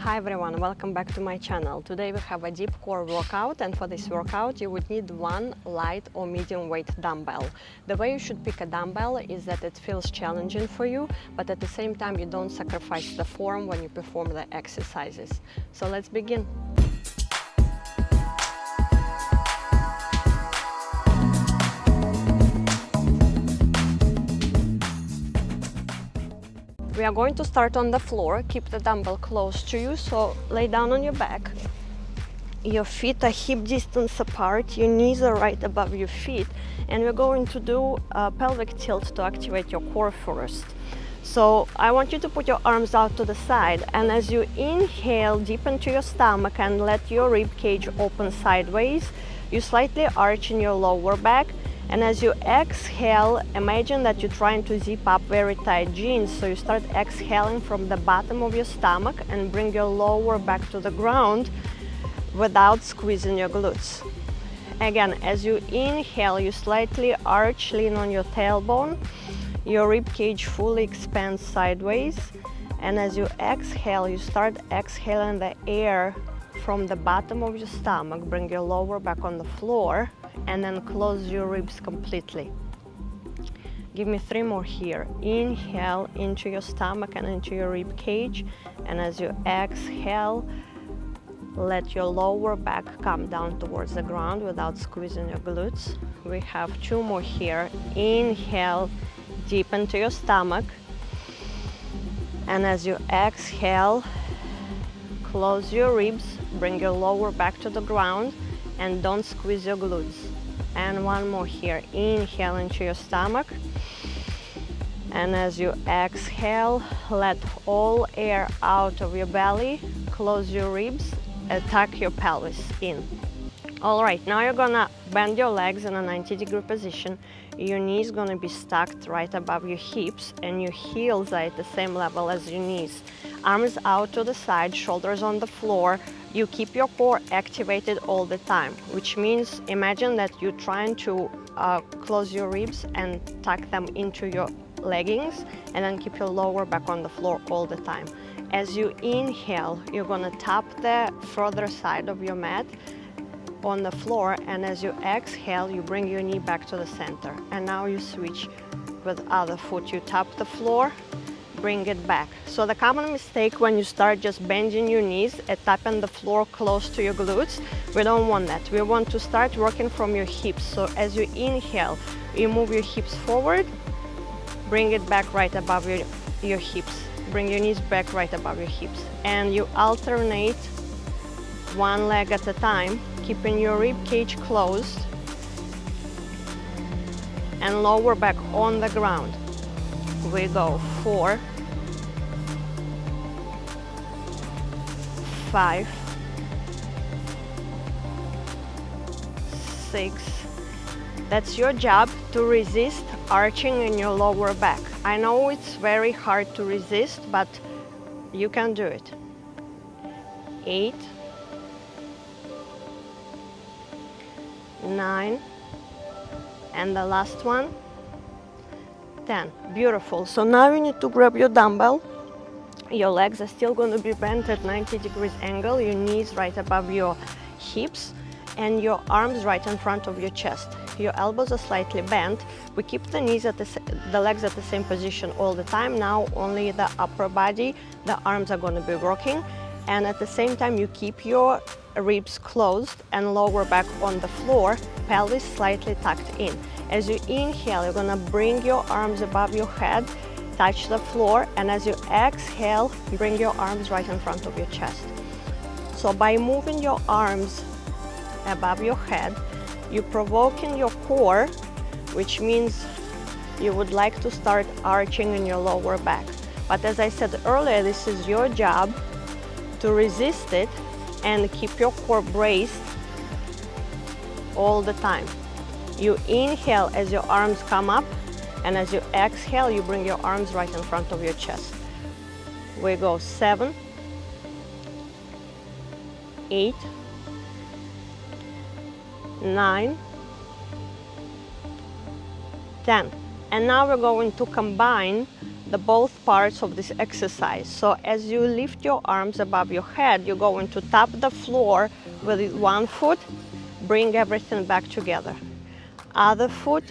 Hi everyone, welcome back to my channel. Today we have a deep core workout, and for this workout you would need one light or medium weight dumbbell. The way you should pick a dumbbell is that it feels challenging for you, but at the same time you don't sacrifice the form when you perform the exercises. So let's begin. We are going to start on the floor. Keep the dumbbell close to you, so lay down on your back. Your feet are hip distance apart, your knees are right above your feet, and we're going to do a pelvic tilt to activate your core first. So I want you to put your arms out to the side, and as you inhale deep into your stomach and let your rib cage open sideways, you slightly arch in your lower back. And as you exhale, imagine that you're trying to zip up very tight jeans, so you start exhaling from the bottom of your stomach and bring your lower back to the ground without squeezing your glutes. Again, as you inhale, you slightly arch, lean on your tailbone, your rib cage fully expands sideways, and as you exhale, you start exhaling the air from the bottom of your stomach, bring your lower back on the floor, and then close your ribs completely. Give me 3 more here. Inhale into your stomach and into your rib cage, and as you exhale, let your lower back come down towards the ground without squeezing your glutes. We have 2 more here. Inhale deep into your stomach, and as you exhale, close your ribs, bring your lower back to the ground, and don't squeeze your glutes. And 1 more here. Inhale into your stomach, and as you exhale, let all air out of your belly, close your ribs, tuck your pelvis in. All right, now you're gonna bend your legs in a 90-degree position. Your knees gonna be stacked right above your hips, and your heels are at the same level as your knees. Arms out to the side, shoulders on the floor. You keep your core activated all the time, which means imagine that you're trying to close your ribs and tuck them into your leggings, and then keep your lower back on the floor all the time. As you inhale, you're gonna tap the further side of your mat on the floor, and as you exhale, you bring your knee back to the center. And now you switch with other foot. You tap the floor, bring it back. So the common mistake when you start just bending your knees and tapping the floor close to your glutes, we don't want that. We want to start working from your hips. So as you inhale, you move your hips forward, bring it back right above your hips. Bring your knees back right above your hips. And you alternate one leg at a time, keeping your rib cage closed and lower back on the ground. We go 4, 5, 6. That's your job to resist arching in your lower back. I know it's very hard to resist, but you can do it. 8, 9, and the last one, 10. Beautiful. So now you need to grab your dumbbell. Your legs are still going to be bent at 90 degrees angle, your knees right above your hips, and your arms right in front of your chest. Your elbows are slightly bent. We keep the legs at the same position all the time. Now only the upper body, the arms are going to be working, and at the same time you keep your ribs closed and lower back on the floor, pelvis slightly tucked in. As you inhale, you're gonna bring your arms above your head, touch the floor, and as you exhale, bring your arms right in front of your chest. So by moving your arms above your head, you're provoking your core, which means you would like to start arching in your lower back. But as I said earlier, this is your job to resist it and keep your core braced all the time. You inhale as your arms come up, and as you exhale, you bring your arms right in front of your chest. We go 7, 8, 9, 10. And now we're going to combine the both parts of this exercise. So as you lift your arms above your head, you're going to tap the floor with one foot, bring everything back together. Other foot,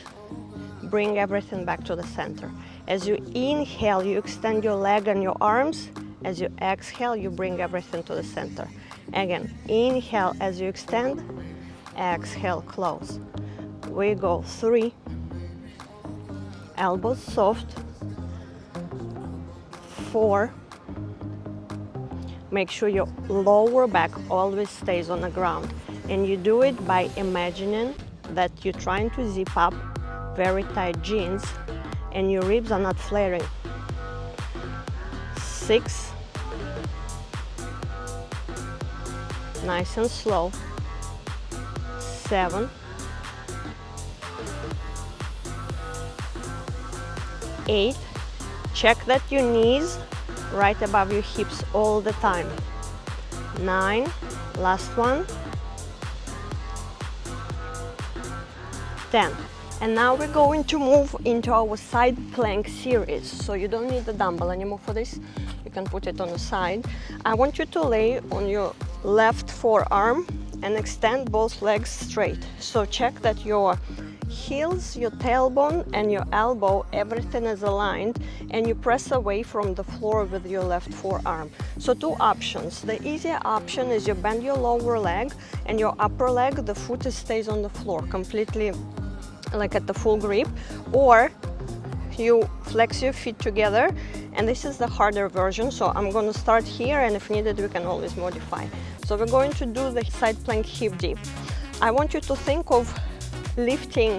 bring everything back to the center. As you inhale, you extend your leg and your arms. As you exhale, you bring everything to the center. Again, inhale as you extend, exhale, close. We go 3, elbows soft, 4, make sure your lower back always stays on the ground. And you do it by imagining that you're trying to zip up very tight jeans and your ribs are not flaring. 6, nice and slow, 7, 8, check that your knees right above your hips all the time. 9, last one, 10. And now we're going to move into our side plank series. So you don't need the dumbbell anymore for this. You can put it on the side. I want you to lay on your left forearm and extend both legs straight. So check that your heels, your tailbone and your elbow, everything is aligned, and you press away from the floor with your left forearm. So 2 options. The easier option is you bend your lower leg and your upper leg, the foot stays on the floor completely, like at the full grip, or you flex your feet together, and this is the harder version. So I'm going to start here, and if needed we can always modify. So we're going to do the side plank hip dip. I want you to think of lifting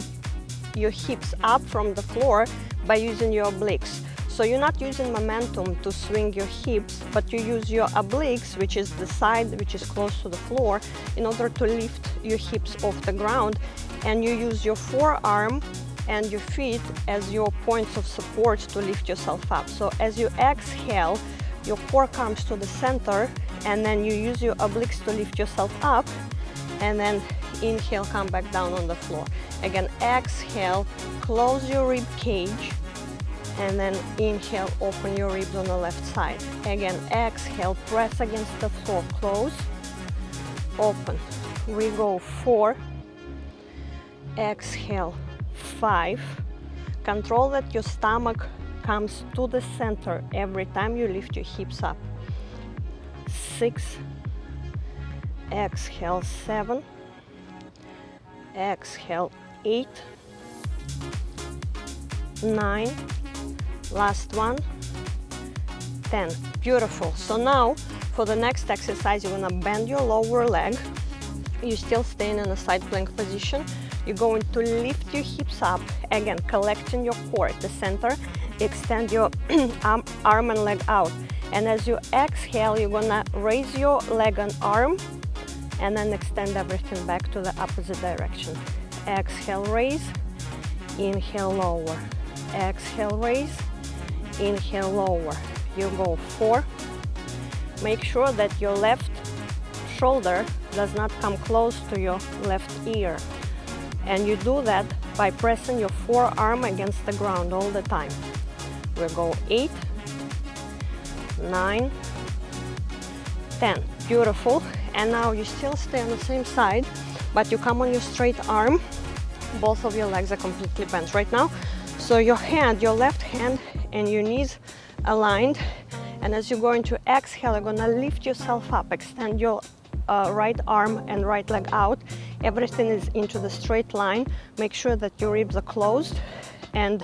your hips up from the floor by using your obliques. So you're not using momentum to swing your hips, but you use your obliques, which is the side which is close to the floor, in order to lift your hips off the ground, and you use your forearm and your feet as your points of support to lift yourself up. So as you exhale, your core comes to the center, and then you use your obliques to lift yourself up, and then inhale, come back down on the floor. Again, exhale, close your rib cage, and then inhale, open your ribs on the left side. Again, exhale, press against the floor, close, open. We go 4, exhale, 5. Control that your stomach comes to the center every time you lift your hips up. 6, exhale, 7, exhale, 8, 9, last one, 10. Beautiful. So now for the next exercise, you're gonna bend your lower leg. You're still staying in a side plank position. You're going to lift your hips up, again collecting your core at the center. Extend your arm and leg out, and as you exhale, you're gonna raise your leg and arm, and then extend everything back to the opposite direction. Exhale, raise, inhale, lower. Exhale, raise, inhale, lower. You go 4. Make sure that your left shoulder does not come close to your left ear, and you do that by pressing your forearm against the ground all the time. We'll go 8, 9, 10. Beautiful. And now you still stay on the same side, but you come on your straight arm. Both of your legs are completely bent right now. So your hand, your left hand and your knees aligned. And as you're going to exhale, you're gonna lift yourself up, extend your right arm and right leg out. Everything is into the straight line. Make sure that your ribs are closed and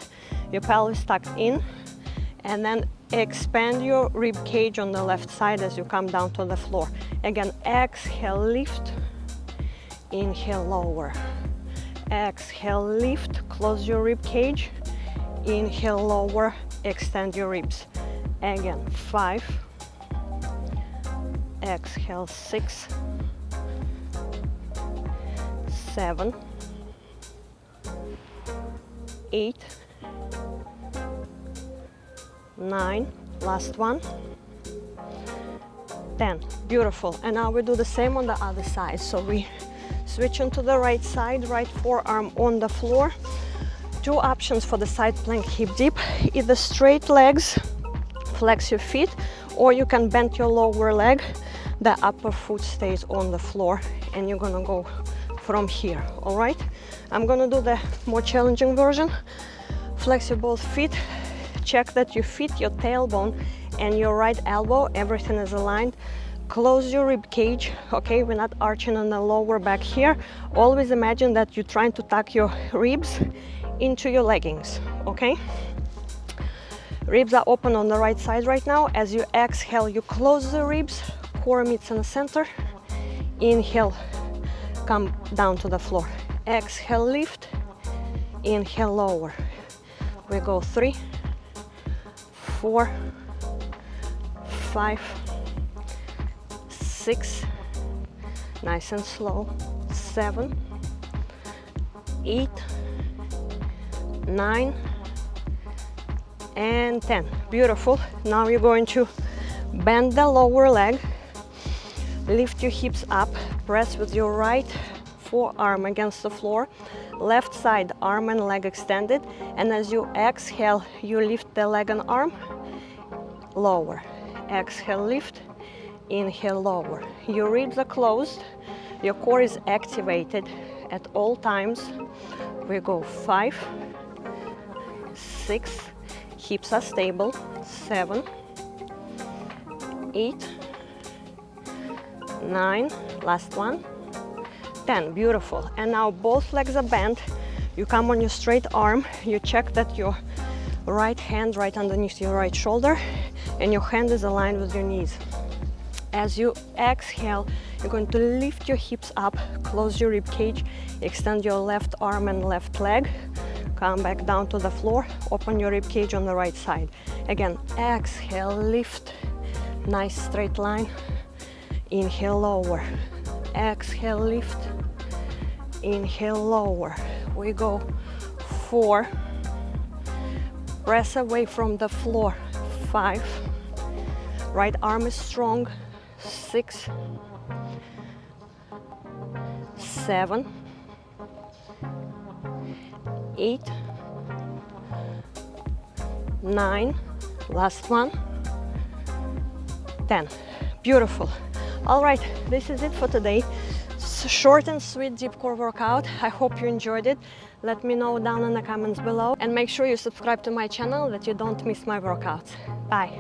your pelvis tucked in, and then expand your rib cage on the left side as you come down to the floor. Again, exhale, lift, inhale, lower. Exhale, lift, close your rib cage, inhale, lower, extend your ribs. Again, 5, exhale, 6, 7, 8, 9, last one, 10. Beautiful. And now we do the same on the other side. So we switch onto the right side, right forearm on the floor, Two options for the side plank hip dip: either straight legs, flex your feet, or you can bend your lower leg, the upper foot stays on the floor, and you're gonna go from here. All right, I'm gonna do the more challenging version. Flex your both feet, check that you fit your tailbone and your right elbow, everything is aligned. Close your rib cage, okay? We're not arching on the lower back here. Always imagine that you're trying to tuck your ribs into your leggings, okay? Ribs are open on the right side right now. As you exhale, you close the ribs, core meets in the center. Inhale, come down to the floor. Exhale, lift. Inhale, lower. We go 3, 4, 5, 6, nice and slow, 7, 8, 9, and 10. Beautiful. Now you're going to bend the lower leg, lift your hips up, press with your right forearm against the floor, left side arm and leg extended, and as you exhale, you lift the leg and arm, lower. Exhale, lift. Inhale, lower. Your ribs are closed, your core is activated at all times. We go 5, 6, hips are stable, 7, 8, 9, last one, 10. Beautiful. And now both legs are bent. You come on your straight arm, you check that your right hand right underneath your right shoulder and your hand is aligned with your knees. As you exhale, you're going to lift your hips up, close your rib cage, extend your left arm and left leg, come back down to the floor, open your rib cage on the right side. Again, exhale, lift, nice straight line. Inhale, lower. Exhale, lift. Inhale, lower. We go 4, press away from the floor, 5, right arm is strong, 6, 7, 8, 9, last one, 10. Beautiful. All right, this is it for today. Short and sweet deep core workout. I hope you enjoyed it. Let me know down in the comments below, and make sure you subscribe to my channel that you don't miss my workouts. Bye.